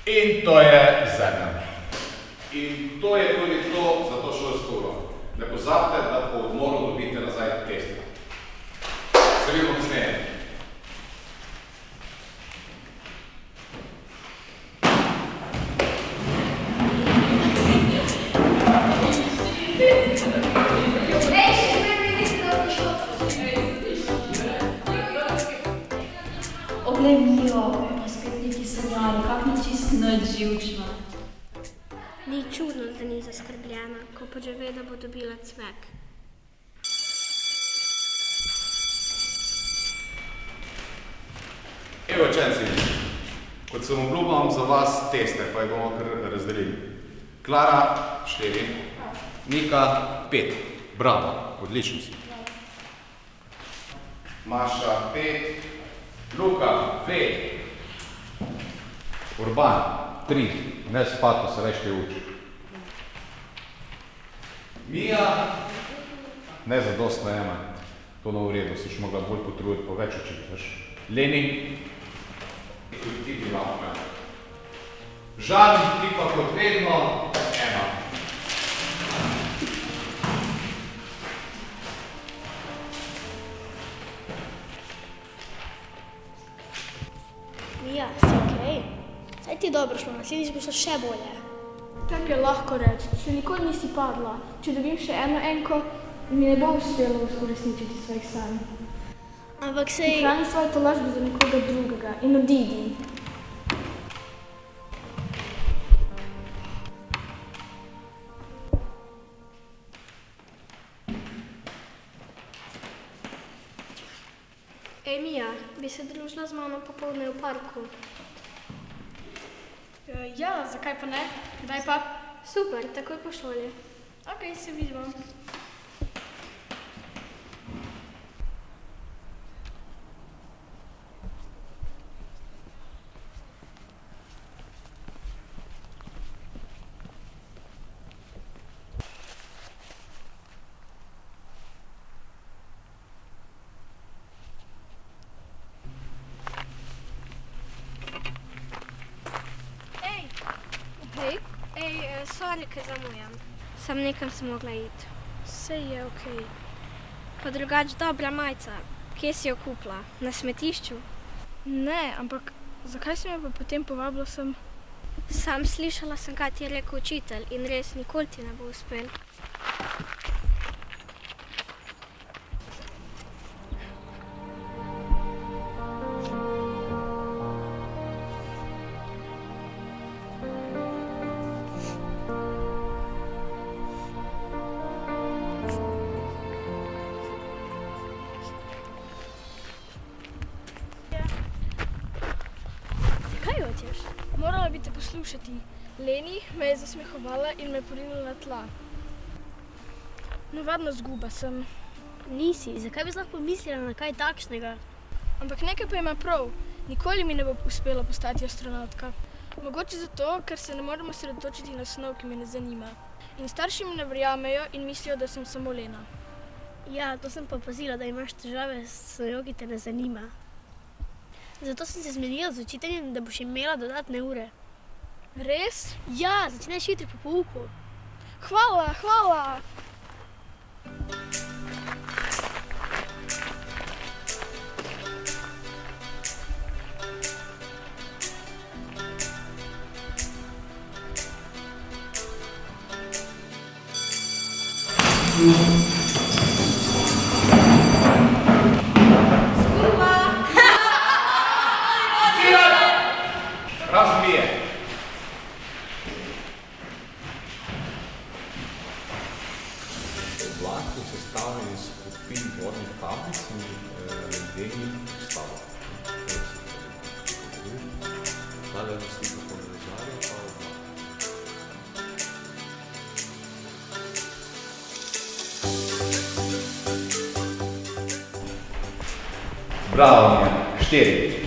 In to je zadnja. In to je tudi to za to šolsko uro. Ne pozabite, da po odmoru dobite nazaj testi. Se vidimo kasneje. Oglej, Milo, pa spet neki sanjali, kak ni čisto nič živčno. Ni čudno, da ni zaskrbljena, ko pa že ve, da bo dobila cvek. Evo, učenci, kot sem obljubljal za vas teste, pa jih bomo kar razdelili. Klara, 4, Nika, 5. Bravo, odlično si. Maša, 5, Luka, 5. Urban, 3. Ne spati, pa se več te uči. Mija, ne zadostno ena. To na v redu, si še mogla bolj potruditi, pa več učiti, veš. Leni, tudi ti bi malo me. Žan, ti pa kot vedno, 1. Mija, si okej? Saj ti dobro šlo, naslednjič bo šlo še bolje. Tako je lahko reči, še nikoli nisi padla. Če dobim še eno enko, mi ne bo uspelo uresničiti svojih sanj. Ampak sej... Hrani svoje tolažbe za nekoga drugega in odidi. Ej, Mija, bi se družila z mano popoldne v parku? Ja, zakaj pa ne? Kdaj pa? Super, takoj po šoli. Okej, se vidimo. Sorry, ker zamujam. Sam nekam sem mogla iti. Sej je okej. Pa drugač dobra majica. Kje si jo kupila? Na smetišču? Ne, ampak zakaj si me pa potem povabila sem? Sam slišala sem, kaj ti je rekel učitelj in res nikoli ti ne bo uspel. Morala bi te poslušati. Leni me je zasmehovala in me porinila na tla. Navadna zguba sem. Nisi, zakaj bi lahko pomislila na kaj takšnega? Ampak nekaj pa ima prav. Nikoli mi ne bo uspelo postati astronautka. Mogoče zato, ker se ne moremo sredotočiti na snov, ki me ne zanima. In starši mi ne verjamejo in mislijo, da sem samo lena. Ja, to sem pa opazila, da imaš težave s snovjo, ki te ne zanima. Zato sem se zmenila z učiteljem, da boš imela dodatne ure. Res? Ja, začneš jutri po pouku. Hvala, hvala! Razbije. Oblak je sestavljen iz skupin vodnih tablic in ledenih kristalov. Tale je slika polarizatorja pa oblak. Bravo, Mija. 4.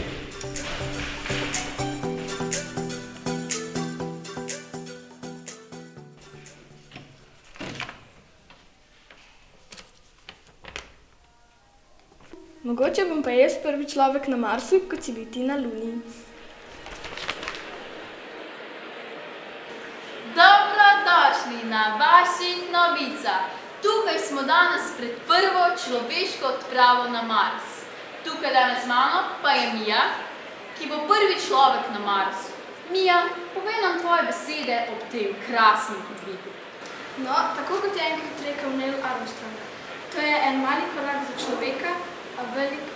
Mogoče bom pa jaz prvi človek na Marsu, kot si bil ti na Luni. na vaših novicah. Tukaj smo danes pred prvo človeško odpravo na Mars. Tukaj danes z mano pa je Mija, ki bo prvi človek na Marsu. Mija, povej nam tvoje besede ob tem krasnem podvigu. No, tako kot je enkrat rekel Neil Armstrong, to je en mali korak za človeka, a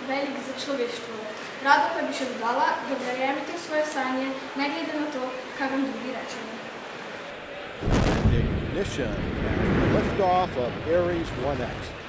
velik za človeštvo. Rada pa bi še dodala, da verjemite v svoje sanje, ne glede na to, kaj vam drugi rečejo. Ignition and liftoff of Ares 1X.